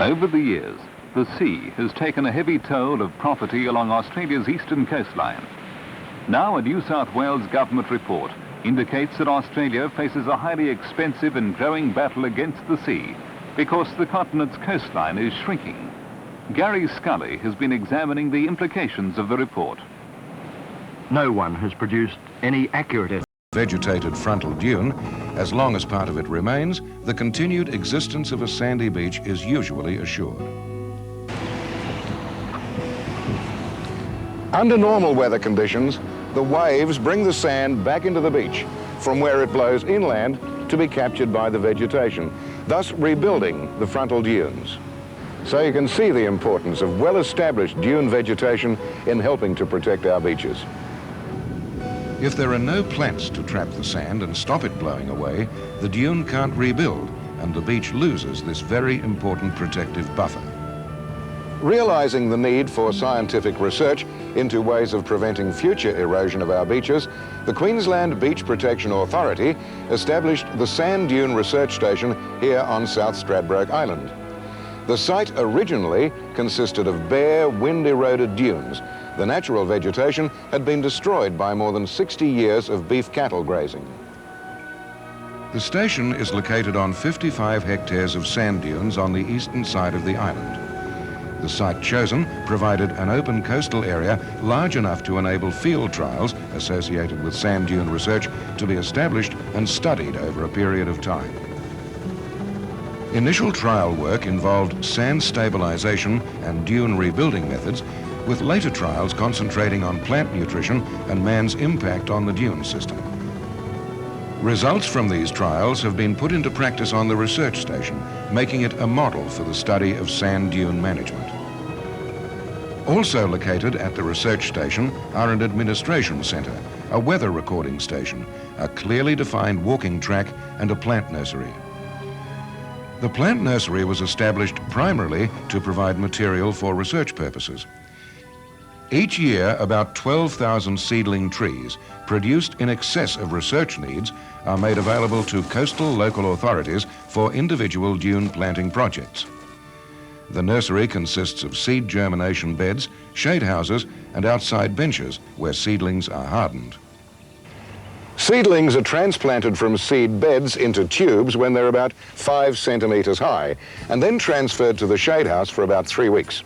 Over the years, the sea has taken a heavy toll of property along Australia's eastern coastline. Now a New South Wales government report indicates that Australia faces a highly expensive and growing battle against the sea because the continent's coastline is shrinking. Gary Scully has been examining the implications of the report. No one has produced any accurate vegetated frontal dune. As long as part of it remains, the continued existence of a sandy beach is usually assured. Under normal weather conditions, the waves bring the sand back into the beach, from where it blows inland to be captured by the vegetation, thus rebuilding the frontal dunes. So you can see the importance of well-established dune vegetation in helping to protect our beaches. If there are no plants to trap the sand and stop it blowing away, the dune can't rebuild, and the beach loses this very important protective buffer. Realizing the need for scientific research into ways of preventing future erosion of our beaches, the Queensland Beach Protection Authority established the Sand Dune Research Station here on South Stradbroke Island. The site originally consisted of bare, wind-eroded dunes. The natural vegetation had been destroyed by more than 60 years of beef cattle grazing. The station is located on 55 hectares of sand dunes on the eastern side of the island. The site chosen provided an open coastal area large enough to enable field trials associated with sand dune research to be established and studied over a period of time. Initial trial work involved sand stabilization and dune rebuilding methods, with later trials concentrating on plant nutrition and man's impact on the dune system. Results from these trials have been put into practice on the research station, making it a model for the study of sand dune management. Also located at the research station are an administration centre, a weather recording station, a clearly defined walking track, and a plant nursery. The plant nursery was established primarily to provide material for research purposes. Each year, about 12,000 seedling trees, produced in excess of research needs, are made available to coastal local authorities for individual dune planting projects. The nursery consists of seed germination beds, shade houses, and outside benches where seedlings are hardened. Seedlings are transplanted from seed beds into tubes when they're about 5 centimetres high, and then transferred to the shade house for about 3 weeks.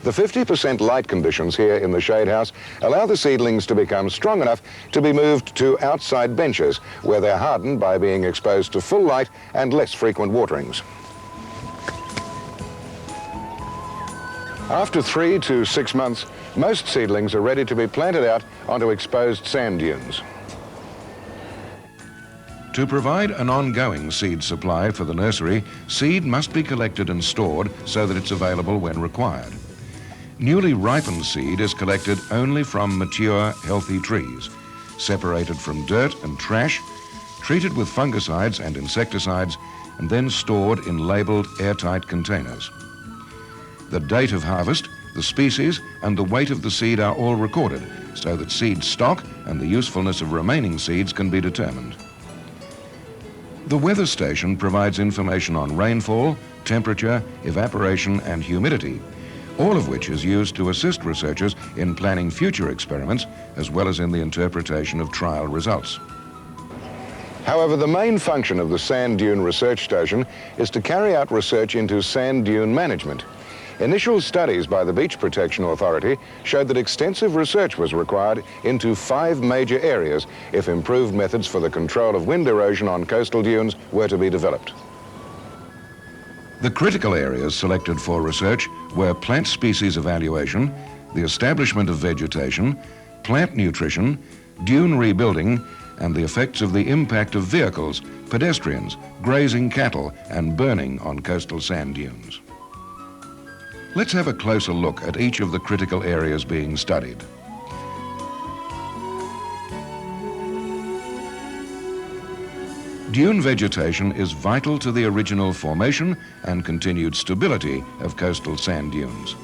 The 50% light conditions here in the shade house allow the seedlings to become strong enough to be moved to outside benches, where they're hardened by being exposed to full light and less frequent waterings. After 3 to 6 months, most seedlings are ready to be planted out onto exposed sand dunes. To provide an ongoing seed supply for the nursery, seed must be collected and stored so that it's available when required. Newly ripened seed is collected only from mature, healthy trees, separated from dirt and trash, treated with fungicides and insecticides, and then stored in labelled airtight containers. The date of harvest, the species, and the weight of the seed are all recorded so that seed stock and the usefulness of remaining seeds can be determined. The weather station provides information on rainfall, temperature, evaporation, and humidity, all of which is used to assist researchers in planning future experiments as well as in the interpretation of trial results. However, the main function of the Sand Dune Research Station is to carry out research into sand dune management. Initial studies by the Beach Protection Authority showed that extensive research was required into 5 major areas if improved methods for the control of wind erosion on coastal dunes were to be developed. The critical areas selected for research were plant species evaluation, the establishment of vegetation, plant nutrition, dune rebuilding, and the effects of the impact of vehicles, pedestrians, grazing cattle, and burning on coastal sand dunes. Let's have a closer look at each of the critical areas being studied. Dune vegetation is vital to the original formation and continued stability of coastal sand dunes.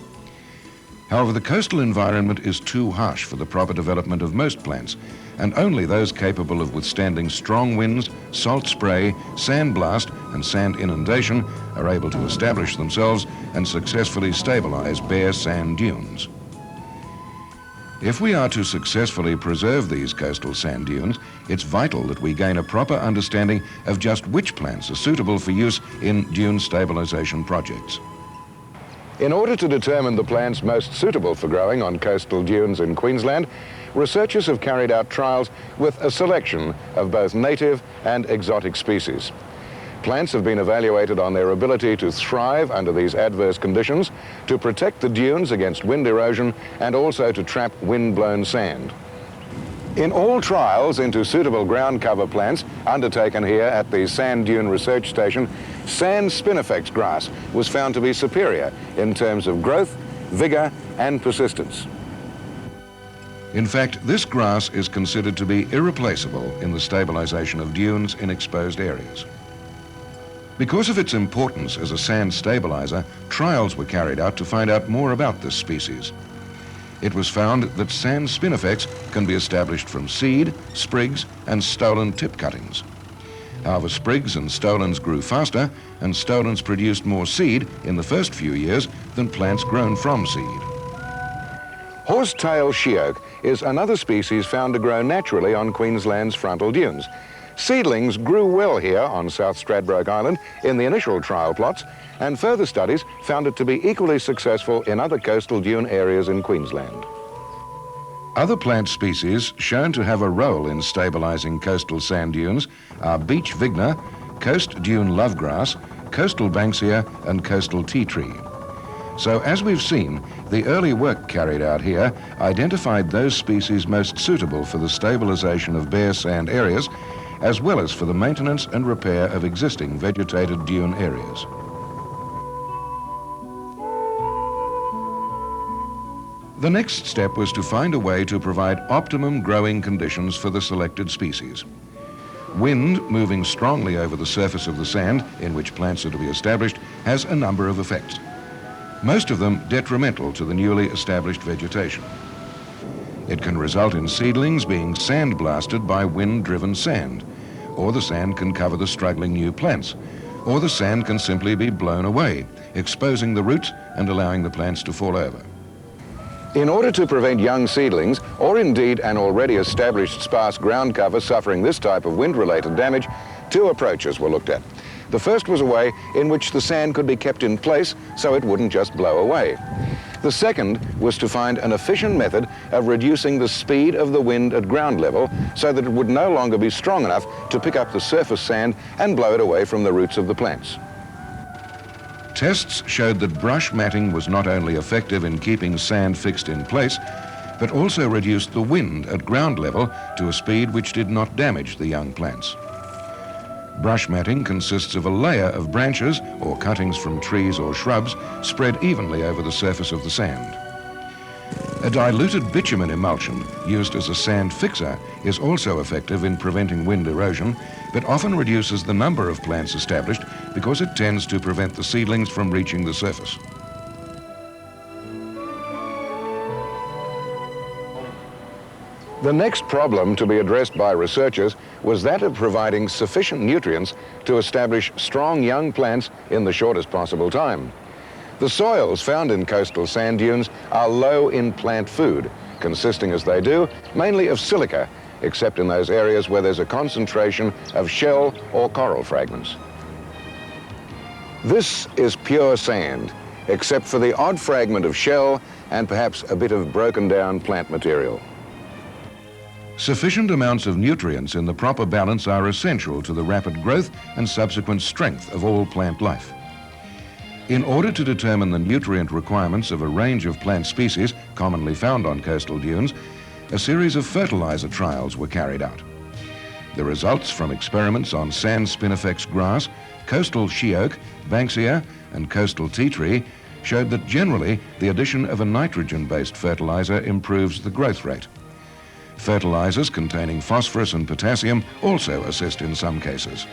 However, the coastal environment is too harsh for the proper development of most plants, and only those capable of withstanding strong winds, salt spray, sandblast, and sand inundation are able to establish themselves and successfully stabilize bare sand dunes. If we are to successfully preserve these coastal sand dunes, it's vital that we gain a proper understanding of just which plants are suitable for use in dune stabilization projects. In order to determine the plants most suitable for growing on coastal dunes in Queensland, researchers have carried out trials with a selection of both native and exotic species. Plants have been evaluated on their ability to thrive under these adverse conditions, to protect the dunes against wind erosion, and also to trap wind-blown sand. In all trials into suitable ground cover plants undertaken here at the Sand Dune Research Station, sand spinifex grass was found to be superior in terms of growth, vigor, and persistence. In fact, this grass is considered to be irreplaceable in the stabilization of dunes in exposed areas. Because of its importance as a sand stabilizer, trials were carried out to find out more about this species. It was found that sand spinifex can be established from seed, sprigs, and stolon tip cuttings. However, sprigs and stolons grew faster, and stolons produced more seed in the first few years than plants grown from seed. Horsetail sheoak is another species found to grow naturally on Queensland's frontal dunes. Seedlings grew well here on South Stradbroke Island in the initial trial plots, and further studies found it to be equally successful in other coastal dune areas in Queensland. Other plant species shown to have a role in stabilizing coastal sand dunes are beech vigna, coast dune lovegrass, coastal banksia, and coastal tea tree. So as we've seen, the early work carried out here identified those species most suitable for the stabilization of bare sand areas, as well as for the maintenance and repair of existing vegetated dune areas. The next step was to find a way to provide optimum growing conditions for the selected species. Wind moving strongly over the surface of the sand in which plants are to be established has a number of effects, most of them detrimental to the newly established vegetation. It can result in seedlings being sandblasted by wind-driven sand, or the sand can cover the struggling new plants, or the sand can simply be blown away, exposing the roots and allowing the plants to fall over. In order to prevent young seedlings, or indeed an already established sparse ground cover suffering this type of wind-related damage, two approaches were looked at. The first was a way in which the sand could be kept in place so it wouldn't just blow away. The second was to find an efficient method of reducing the speed of the wind at ground level so that it would no longer be strong enough to pick up the surface sand and blow it away from the roots of the plants. Tests showed that brush matting was not only effective in keeping sand fixed in place, but also reduced the wind at ground level to a speed which did not damage the young plants. Brush matting consists of a layer of branches or cuttings from trees or shrubs spread evenly over the surface of the sand. A diluted bitumen emulsion used as a sand fixer is also effective in preventing wind erosion, but often reduces the number of plants established because it tends to prevent the seedlings from reaching the surface. The next problem to be addressed by researchers was that of providing sufficient nutrients to establish strong young plants in the shortest possible time. The soils found in coastal sand dunes are low in plant food, consisting as they do mainly of silica, except in those areas where there's a concentration of shell or coral fragments. This is pure sand, except for the odd fragment of shell and perhaps a bit of broken down plant material. Sufficient amounts of nutrients in the proper balance are essential to the rapid growth and subsequent strength of all plant life. In order to determine the nutrient requirements of a range of plant species commonly found on coastal dunes, a series of fertilizer trials were carried out. The results from experiments on sand spinifex grass, coastal sheoak, banksia, and coastal tea tree showed that generally the addition of a nitrogen-based fertilizer improves the growth rate. Fertilizers containing phosphorus and potassium also assist in some cases.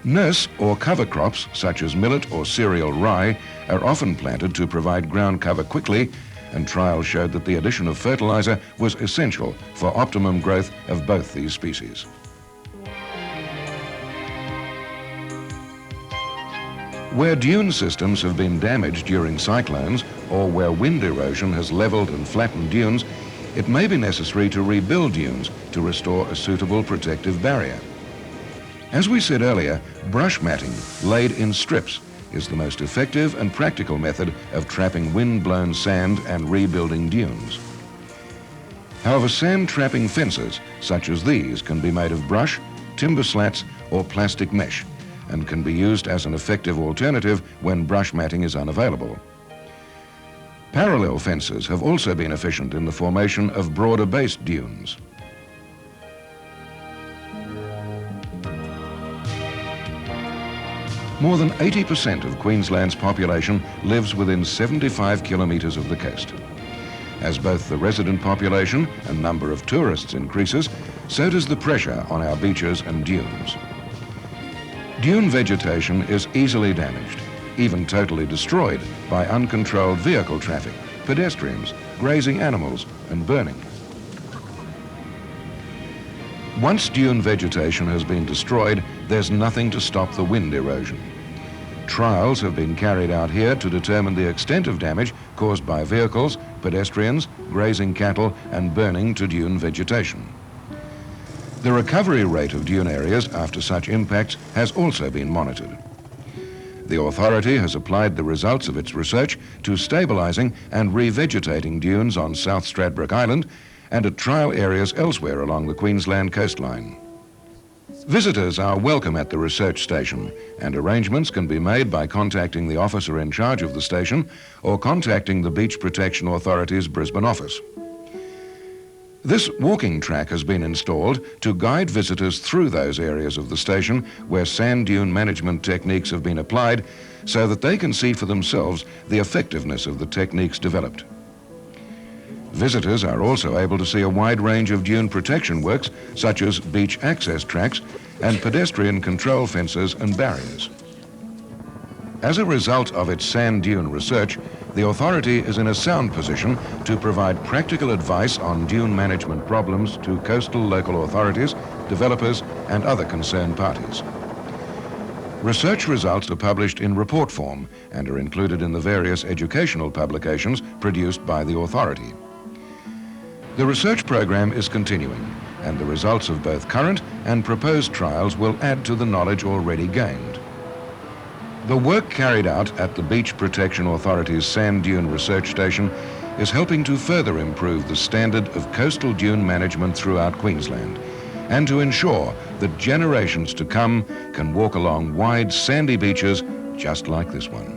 Nurse or cover crops, such as millet or cereal rye, are often planted to provide ground cover quickly, and trials showed that the addition of fertilizer was essential for optimum growth of both these species. Where dune systems have been damaged during cyclones or where wind erosion has leveled and flattened dunes, it may be necessary to rebuild dunes to restore a suitable protective barrier. As we said earlier, brush matting laid in strips is the most effective and practical method of trapping wind-blown sand and rebuilding dunes. However, sand-trapping fences, such as these, can be made of brush, timber slats or plastic mesh, and can be used as an effective alternative when brush matting is unavailable. Parallel fences have also been efficient in the formation of broader-based dunes. More than 80% of Queensland's population lives within 75 kilometres of the coast. As both the resident population and number of tourists increases, so does the pressure on our beaches and dunes. Dune vegetation is easily damaged, even totally destroyed, by uncontrolled vehicle traffic, pedestrians, grazing animals and burning. Once dune vegetation has been destroyed, there's nothing to stop the wind erosion. Trials have been carried out here to determine the extent of damage caused by vehicles, pedestrians, grazing cattle and burning to dune vegetation. The recovery rate of dune areas after such impacts has also been monitored. The authority has applied the results of its research to stabilising and revegetating dunes on South Stradbroke Island and at trial areas elsewhere along the Queensland coastline. Visitors are welcome at the research station, and arrangements can be made by contacting the officer in charge of the station or contacting the Beach Protection Authority's Brisbane office. This walking track has been installed to guide visitors through those areas of the station where sand dune management techniques have been applied so that they can see for themselves the effectiveness of the techniques developed. Visitors are also able to see a wide range of dune protection works such as beach access tracks and pedestrian control fences and barriers. As a result of its sand dune research, the authority is in a sound position to provide practical advice on dune management problems to coastal local authorities, developers and other concerned parties. Research results are published in report form and are included in the various educational publications produced by the authority. The research program is continuing, and the results of both current and proposed trials will add to the knowledge already gained. The work carried out at the Beach Protection Authority's Sand Dune Research Station is helping to further improve the standard of coastal dune management throughout Queensland and to ensure that generations to come can walk along wide sandy beaches just like this one.